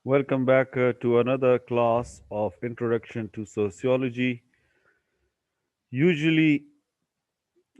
Welcome back to another class of Introduction to Sociology. Usually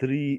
3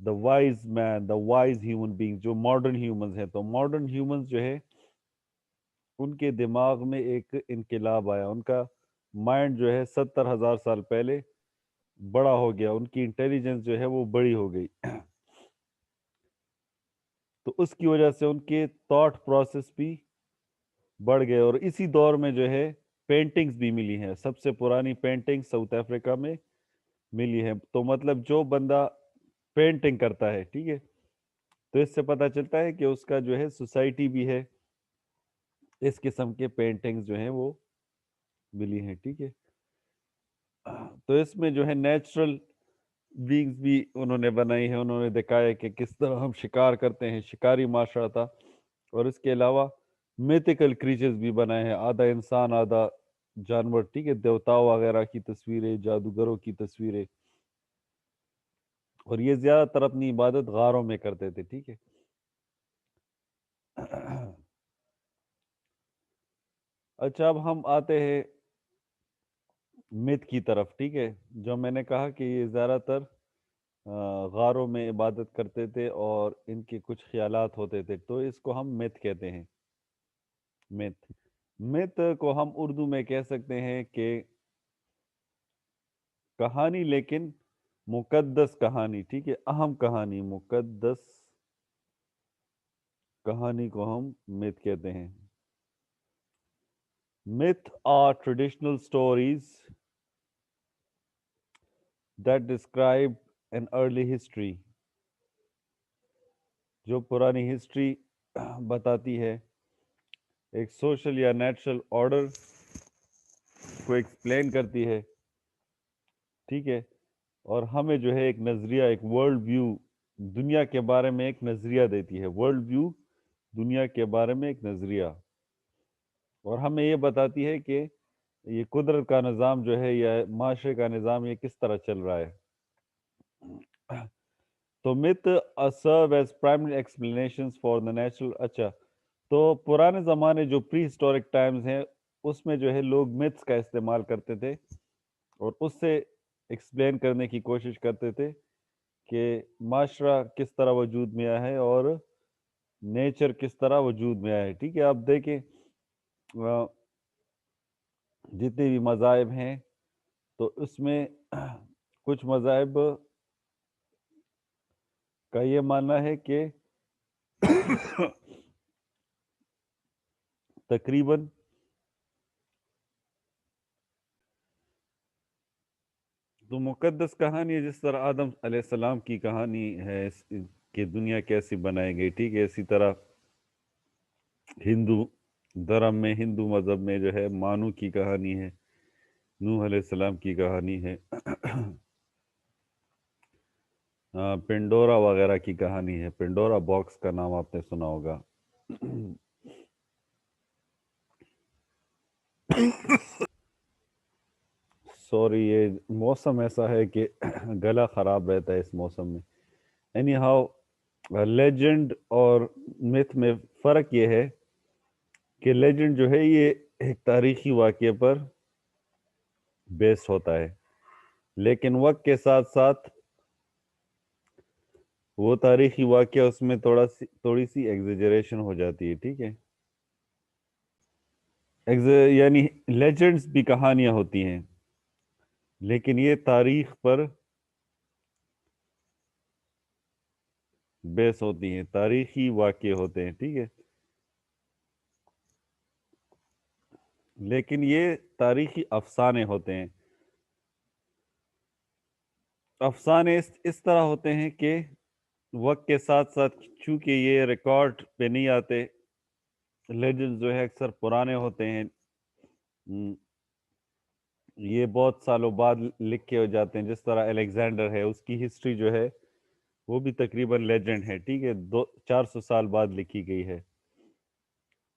the wise man, the wise human being, جو modern humans ہیں، تو modern humans جو ہے ان کے دماغ میں ایک انقلاب آیا، ان کا مائنڈ جو ہے 70,000 سال پہلے بڑا ہو گیا، ان کی انٹیلیجنس جو ہے وہ بڑی ہو گئی، تو اس کی وجہ سے ان کے تھاٹ پروسیس بھی بڑھ گئے، اور اسی دور میں جو ہے پینٹنگز بھی ملی ہیں، سب سے پرانی پینٹنگ ساؤتھ افریقہ میں ملی ہے، تو مطلب جو بندہ پینٹنگ کرتا ہے، ٹھیک ہے، تو اس سے پتہ چلتا ہے کہ اس کا جو ہے سوسائٹی بھی ہے، اس قسم کے پینٹنگز جو ہیں وہ ملی ہیں، ٹھیک ہے، تو اس میں جو ہے نیچرل بینگز بھی انہوں نے بنائی ہیں، انہوں نے دکھایا کہ کس طرح ہم شکار کرتے ہیں، شکاری معاشرہ تھا، اور اس کے علاوہ میتھیکل کریچرز بھی بنائے ہیں، آدھا انسان آدھا جانور، ٹھیک ہے، دیوتاؤں وغیرہ کی تصویریں، جادوگروں کی تصویریں، اور یہ زیادہ تر اپنی عبادت غاروں میں کرتے تھے، ٹھیک ہے۔ اچھا، اب ہم آتے ہیں مت کی طرف، ٹھیک ہے، جو میں نے کہا کہ یہ زیادہ تر غاروں میں عبادت کرتے تھے اور ان کے کچھ خیالات ہوتے تھے، تو اس کو ہم مت کہتے ہیں، مت مت کو ہم اردو میں کہہ سکتے ہیں کہ کہانی، لیکن مقدس کہانی، ٹھیک ہے، اہم کہانی، مقدس کہانی کو ہم مت کہتے ہیں۔ Myth are traditional stories that describe an early history، جو پرانی ہسٹری بتاتی ہے، ایک سوشل یا نیچرل آرڈر کو ایکسپلین کرتی ہے، ٹھیک ہے، اور ہمیں جو ہے ایک نظریہ، ایک ورلڈ ویو دنیا کے بارے میں ایک نظریہ دیتی ہے، ورلڈ ویو دنیا کے بارے میں ایک نظریہ، اور ہمیں یہ بتاتی ہے کہ یہ قدرت کا نظام جو ہے یا معاشرے کا نظام یہ کس طرح چل رہا ہے۔ تو myth serve as primary explanations for the natural، اچھا، تو پرانے زمانے جو پری ہسٹورک ٹائمز ہیں اس میں جو ہے لوگ myths کا استعمال کرتے تھے اور اس سے ایکسپلین کرنے کی کوشش کرتے تھے کہ معاشرہ کس طرح وجود میں آیا ہے اور نیچر کس طرح وجود میں آیا ہے، ٹھیک ہے۔ آپ دیکھیں جتنے بھی مذاہب ہیں تو اس میں کچھ مذاہب کا یہ ماننا ہے کہ تقریباً تو مقدس کہانی ہے، جس طرح آدم علیہ السلام کی کہانی ہے کہ دنیا کیسی بنائی گئی، ٹھیک ہے، اسی طرح ہندو دھرم میں، ہندو مذہب میں جو ہے مانو کی کہانی ہے، نوح علیہ السلام کی کہانی ہے، پنڈورا وغیرہ کی کہانی ہے، پنڈورا باکس کا نام آپ نے سنا ہوگا۔ سوری، یہ موسم ایسا ہے کہ گلا خراب رہتا ہے اس موسم میں۔ اینی ہاؤ، لیجنڈ اور میتھ میں فرق یہ ہے کہ لیجنڈ جو ہے یہ ایک تاریخی واقعے پر بیس ہوتا ہے، لیکن وقت کے ساتھ ساتھ وہ تاریخی واقعہ اس میں تھوڑی سی ایگزیجریشن ہو جاتی ہے، ٹھیک ہے، یعنی لیجنڈز بھی کہانیاں ہوتی ہیں لیکن یہ تاریخ پر بیس ہوتی ہیں، تاریخی واقعے ہوتے ہیں، ٹھیک ہے، لیکن یہ تاریخی افسانے ہوتے ہیں۔ افسانے اس طرح ہوتے ہیں کہ وقت کے ساتھ ساتھ چونکہ یہ ریکارڈ پہ نہیں آتے، لیجنڈ جو ہے اکثر پرانے ہوتے ہیں، یہ بہت سالوں بعد لکھے ہو جاتے ہیں، جس طرح الیگزینڈر ہے، اس کی ہسٹری جو ہے وہ بھی تقریباً لیجنڈ ہے، ٹھیک ہے، 400 سال بعد لکھی گئی ہے،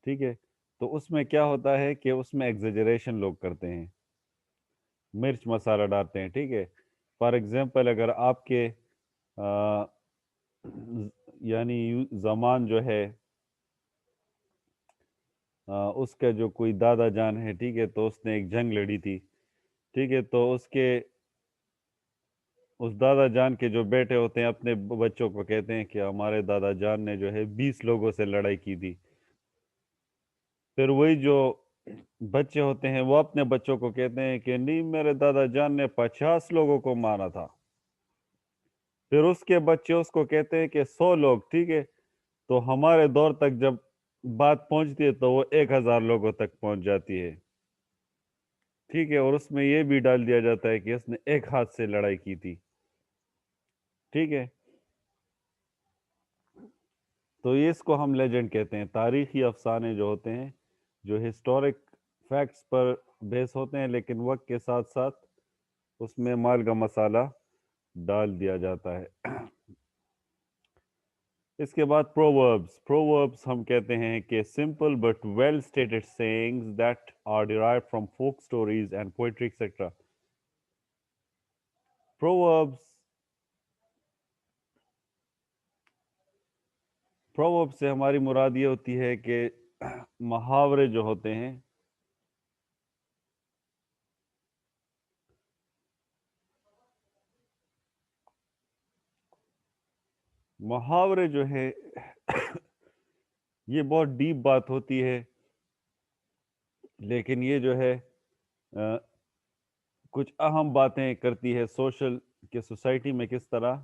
ٹھیک ہے، تو اس میں کیا ہوتا ہے کہ اس میں ایگزیجریشن لوگ کرتے ہیں، مرچ مسالہ ڈالتے ہیں، ٹھیک ہے۔ فار ایگزامپل اگر آپ کے یعنی زمان جو ہے اس کا جو کوئی دادا جان ہے، ٹھیک ہے، تو اس نے ایک جنگ لڑی تھی، ٹھیک ہے، تو اس دادا جان کے جو بیٹے ہوتے ہیں اپنے بچوں کو کہتے ہیں کہ ہمارے دادا جان نے جو ہے 20 لوگوں سے لڑائی کی تھی. پھر وہی جو بچے ہوتے ہیں وہ اپنے بچوں کو کہتے ہیں کہ نہیں میرے دادا جان نے 50 لوگوں کو مارا تھا. پھر اس کے بچے اس کو کہتے ہیں کہ 100 لوگ. ٹھیک ہے، تو ہمارے دور تک جب بات پہنچتی ہے تو وہ 1000 لوگوں تک پہنچ جاتی ہے. ٹھیک ہے، اور اس میں یہ بھی ڈال دیا جاتا ہے کہ اس نے ایک ہاتھ سے لڑائی کی تھی. ٹھیک ہے، تو یہ اس کو ہم لیجنڈ کہتے ہیں. تاریخی افسانے جو ہوتے ہیں جو ہسٹورک فیکٹس پر بیس ہوتے ہیں، لیکن وقت کے ساتھ ساتھ اس میں مال کا مسالہ ڈال دیا جاتا ہے. اس کے بعد پرووربس ہم کہتے ہیں کہ simple but well stated sayings that are derived from folk stories and poetry etcetera. Proverb سے ہماری مراد یہ ہوتی ہے کہ محاورے جو ہوتے ہیں محاورے جو ہے یہ بہت ڈیپ بات ہوتی ہے، لیکن یہ جو ہے کچھ اہم باتیں کرتی ہے سوشل کہ سوسائٹی میں کس طرح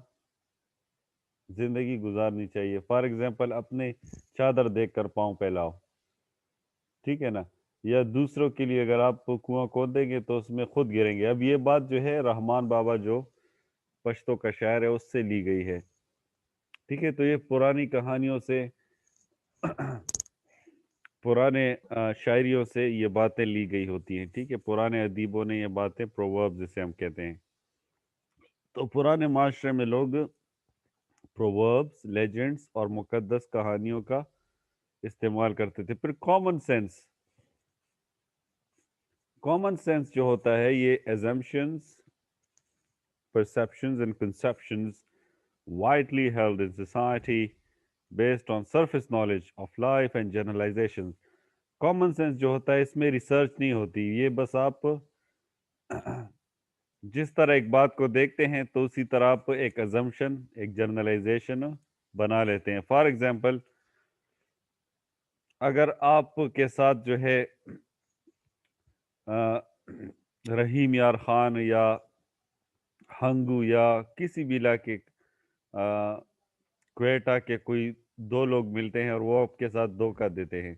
زندگی گزارنی چاہیے. فار ایگزامپل اپنے چادر دیکھ کر پاؤں پھیلاؤ. ٹھیک ہے نا، یا دوسروں کے لیے اگر آپ کنواں کھود دیں گے تو اس میں خود گریں گے. اب یہ بات جو ہے رحمان بابا جو پشتو کا شاعر ہے اس سے لی گئی ہے. ٹھیک ہے، تو یہ پرانی کہانیوں سے پرانے شاعریوں سے یہ باتیں لی گئی ہوتی ہیں. ٹھیک ہے، پرانے ادیبوں نے یہ باتیں پروورب جسے ہم کہتے ہیں. تو پرانے معاشرے میں لوگ پرووربس، لیجنڈز اور مقدس کہانیوں کا استعمال کرتے تھے. پھر کامن سینس جو ہوتا ہے یہ assumptions, perceptions and conceptions widely held in society based on surface knowledge of life and generalizations. Common sense جو ہوتا ہے اس میں ریسرچ نہیں ہوتی، یہ بس آپ جس طرح ایک بات کو دیکھتے ہیں تو اسی طرح آپ ایک ازمپشن، ایک جرنلائزیشن بنا لیتے ہیں. فار ایگزامپل اگر آپ کے ساتھ جو ہے رحیم یار خان یا ہنگو یا کسی بھی علاقے کوئٹہ کے کوئی دو لوگ ملتے ہیں اور وہ آپ کے ساتھ دھوکہ دیتے ہیں،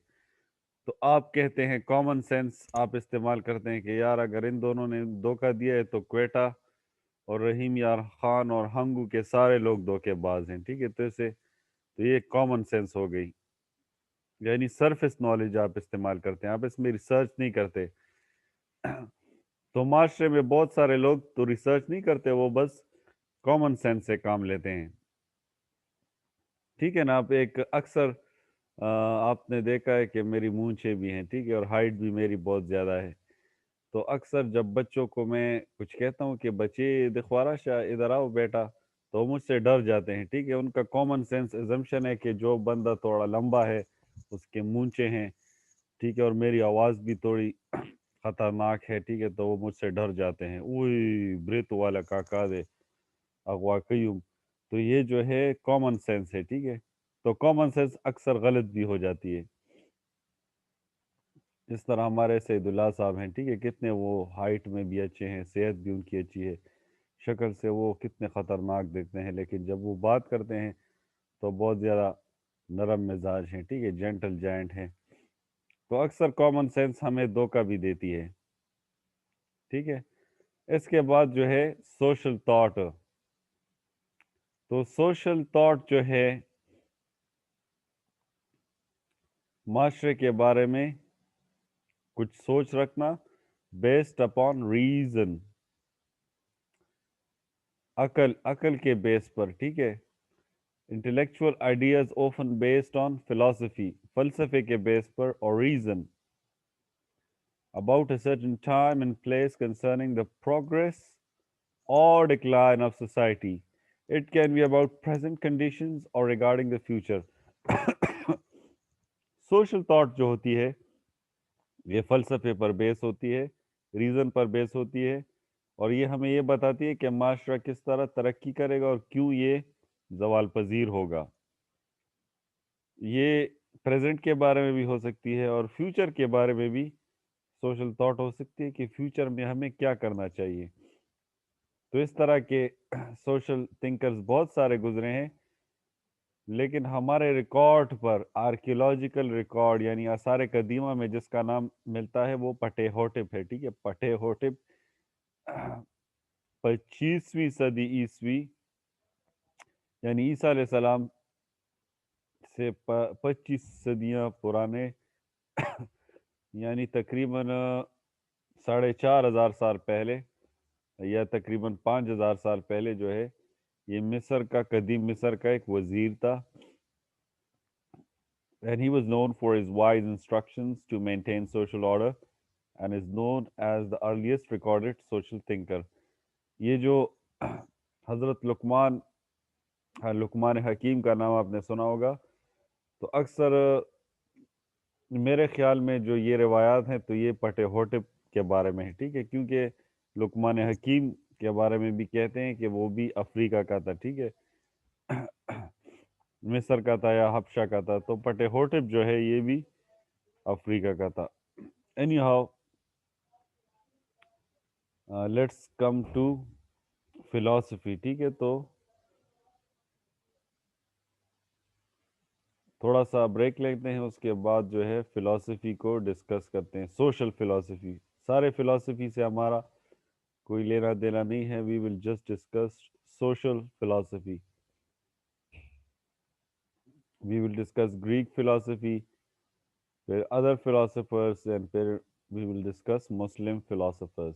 تو آپ کہتے ہیں کامن سینس آپ استعمال کرتے ہیں کہ یار اگر ان دونوں نے دھوکہ دیا ہے تو کوئٹہ اور رحیم یار خان اور ہنگو کے سارے لوگ دھوکے باز ہیں. ٹھیک ہے، تو یہ کامن سینس ہو گئی، یعنی سرفیس نالج آپ استعمال کرتے ہیں، آپ اس میں ریسرچ نہیں کرتے. تو معاشرے میں بہت سارے لوگ تو ریسرچ نہیں کرتے، وہ بس کامن سینس سے کام لیتے ہیں. ٹھیک ہے نا، آپ ایک اکثر آپ نے دیکھا ہے کہ میری مونچھیں بھی ہیں، ٹھیک ہے، اور ہائٹ بھی میری بہت زیادہ ہے. تو اکثر جب بچوں کو میں کچھ کہتا ہوں کہ بچے دکھوارا شاہ ادھر آؤ بیٹا، تو وہ مجھ سے ڈر جاتے ہیں. ٹھیک ہے، ان کا کامن سینس ایزمپشن ہے کہ جو بندہ تھوڑا لمبا ہے اس کے مونچھیں ہیں، ٹھیک ہے، اور میری آواز بھی تھوڑی خطرناک ہے، ٹھیک ہے، تو وہ مجھ سے ڈر جاتے ہیں. اوئی بریت والا کاکا دے اغوا کیوں. تو یہ جو ہے کامن سینس ہے. ٹھیک ہے، تو کامن سینس اکثر غلط بھی ہو جاتی ہے. اس طرح ہمارے سعید اللہ صاحب ہیں، ٹھیک ہے، کتنے وہ ہائٹ میں بھی اچھے ہیں، صحت بھی ان کی اچھی ہے، شکل سے وہ کتنے خطرناک دیکھتے ہیں، لیکن جب وہ بات کرتے ہیں تو بہت زیادہ نرم مزاج ہیں. ٹھیک ہے، جینٹل جائنٹ ہیں. تو اکثر کامن سینس ہمیں دھوکہ بھی دیتی ہے. ٹھیک ہے، اس کے بعد جو ہے سوشل تھاٹ. تو سوشل تھاٹ جو ہے معاشرے کے بارے میں کچھ سوچ رکھنا بیسڈ اپون ریزن، عقل کے بیس پر. ٹھیک ہے، intellectual ideas often based on philosophy، فلسفے کے بیس پر، اور reason about a certain time and place concerning the progress or decline of society. It can be about present conditions or regarding the future. Social thought جو ہوتی ہے یہ فلسفے پر بیس ہوتی ہے، ریزن پر بیس ہوتی ہے، اور یہ ہمیں یہ بتاتی ہے کہ معاشرہ کس طرح ترقی کرے گا اور کیوں یہ زوال پذیر ہوگا. یہ پریزنٹ کے بارے میں بھی ہو سکتی ہے اور فیوچر کے بارے میں بھی سوشل تھاٹ ہو سکتی ہے کہ فیوچر میں ہمیں کیا کرنا چاہیے. تو اس طرح کے سوشل تھنکرز بہت سارے گزرے ہیں، لیکن ہمارے ریکارڈ پر آرکیولوجیکل ریکارڈ یعنی آثار قدیمہ میں جس کا نام ملتا ہے وہ پٹے ہوٹپ ہے. ٹھیک ہے، پٹے ہوٹپ 25ویں صدی عیسوی یعنی عیسیٰ علیہ السلام سے 25 صدیاں پرانے یعنی تقریباً 4,500 سال پہلے یا تقریباً 5,000 سال پہلے جو ہے یہ مصر کا قدیم مصر کا ایک وزیر تھا. And he was known for his wise instructions to maintain social order and is known as the earliest recorded social thinker. یہ جو حضرت لقمان حکیم کا نام آپ نے سنا ہوگا، تو اکثر میرے خیال میں جو یہ روایات ہیں تو یہ پٹے ہوٹپ کے بارے میں ہے. ٹھیک ہے، کیونکہ لقمان حکیم کے بارے میں بھی کہتے ہیں کہ وہ بھی افریقہ کا تھا. ٹھیک ہے، مصر کا تھا یا حبشہ کا تھا، تو پٹے ہوٹپ جو ہے یہ بھی افریقہ کا تھا. Anyhow let's come to philosophy. ٹھیک ہے، تو تھوڑا سا بریک لیتے ہیں، اس کے بعد جو ہے فلاسفی کو ڈسکس کرتے ہیں. سوشل فلاسفی، سارے فلاسفی سے ہمارا کوئی لینا دینا نہیں ہے. We will just discuss social philosophy. We will discuss Greek philosophy, پھر ادر philosophers، اینڈ پھر we will discuss Muslim philosophers.